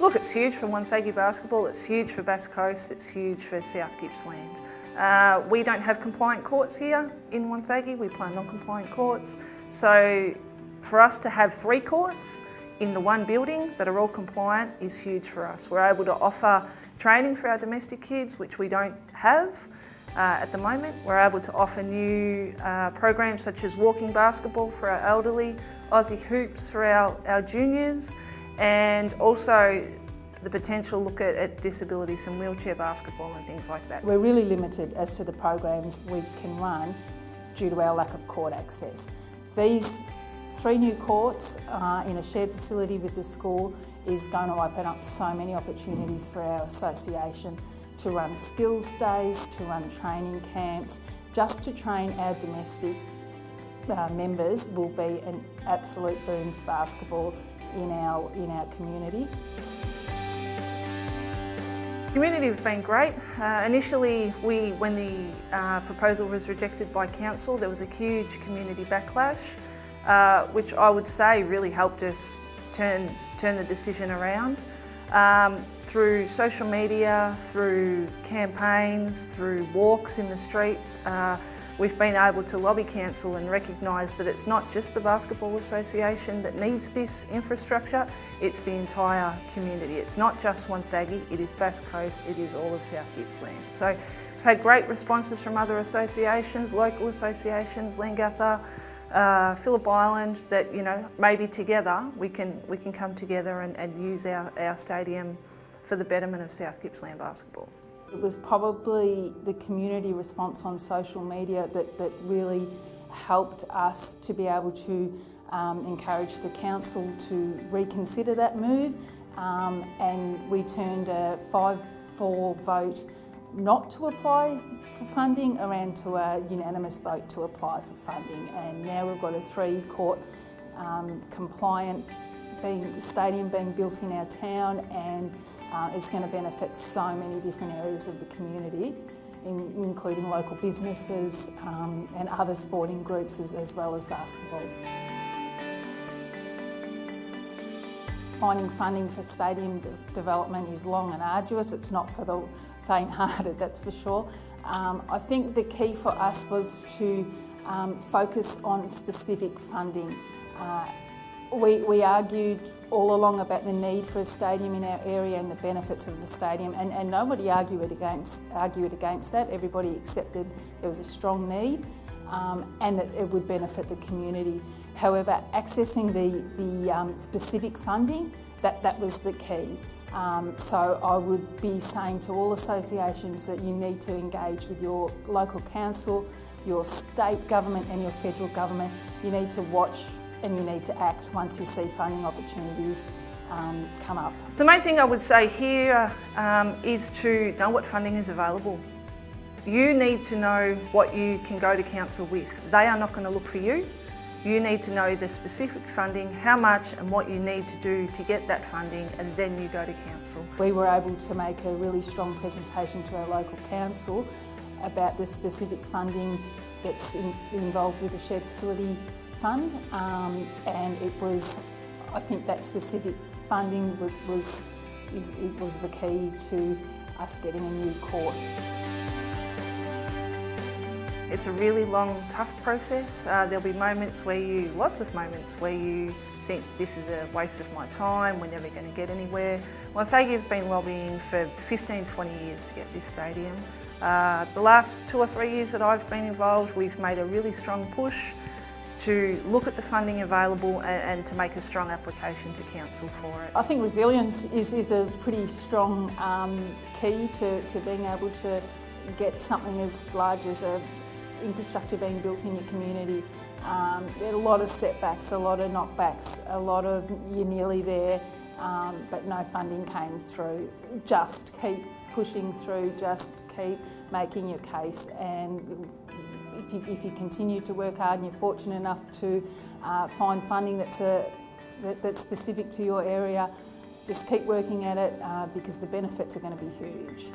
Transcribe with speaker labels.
Speaker 1: Look, it's huge for Wonthaggi Basketball, it's huge for Bass Coast, it's huge for South Gippsland. We don't have compliant courts here in Wonthaggi, we play non-compliant courts. So for us to have 3 courts in the one building that are all compliant is huge for us. We're able to offer training for our domestic kids, which we don't have at the moment. We're able to offer new programs such as walking basketball for our elderly, Aussie hoops for our juniors, and also the potential look at disability, some wheelchair basketball and things like that.
Speaker 2: We're really limited as to the programs we can run due to our lack of court access. These 3 new courts in a shared facility with the school is going to open up so many opportunities for our association to run skills days, to run training camps. Just to train our domestic members will be an absolute boon for basketball in our community.
Speaker 1: Community have been great. Initially, when the proposal was rejected by council, there was a huge community backlash, which I would say really helped us turn the decision around. Through social media, through campaigns, through walks in the street, we've been able to lobby council and recognise that it's not just the Basketball Association that needs this infrastructure, it's the entire community. It's not just Wonthaggi, it is Bass Coast, it is all of South Gippsland. So we've had great responses from other associations, local associations, Leongatha, Phillip Island, that maybe together we can come together and use our stadium for the betterment of South Gippsland basketball.
Speaker 2: It was probably the community response on social media that really helped us to be able to encourage the council to reconsider that move, and we turned a 5-4 vote not to apply for funding around to a unanimous vote to apply for funding, and now we've got a 3-court compliant stadium being built in our town, and it's going to benefit so many different areas of the community, including local businesses and other sporting groups as well as basketball. Finding funding for stadium development is long and arduous. It's not for the faint-hearted, that's for sure. I think the key for us was to focus on specific funding. We argued all along about the need for a stadium in our area and the benefits of the stadium, and nobody argued against that. Everybody accepted there was a strong need and that it would benefit the community. However, accessing the specific funding, that was the key. So I would be saying to all associations that you need to engage with your local council, your state government and your federal government. You need to watch and you need to act once you see funding opportunities come up.
Speaker 1: The main thing I would say here is to know what funding is available. You need to know what you can go to council with. They are not going to look for you. You need to know the specific funding, how much and what you need to do to get that funding, and then you go to council.
Speaker 2: We were able to make a really strong presentation to our local council about the specific funding that's involved with the shared facility fund, and it was, I think that specific funding was the key to us getting a new court.
Speaker 1: It's a really long, tough process. There'll be moments lots of moments where you think this is a waste of my time, we're never going to get anywhere. Wonthaggi have been lobbying for 15, 20 years to get this stadium. The last 2 or 3 years that I've been involved, we've made a really strong push to look at the funding available and to make a strong application to council for it.
Speaker 2: I think resilience is a pretty strong key to being able to get something as large as infrastructure being built in your community. There are a lot of setbacks, a lot of knockbacks, a lot of you're nearly there, but no funding came through. Just keep pushing through, just keep making your case, and if you continue to work hard and you're fortunate enough to find funding that's specific to your area, just keep working at it because the benefits are going to be huge.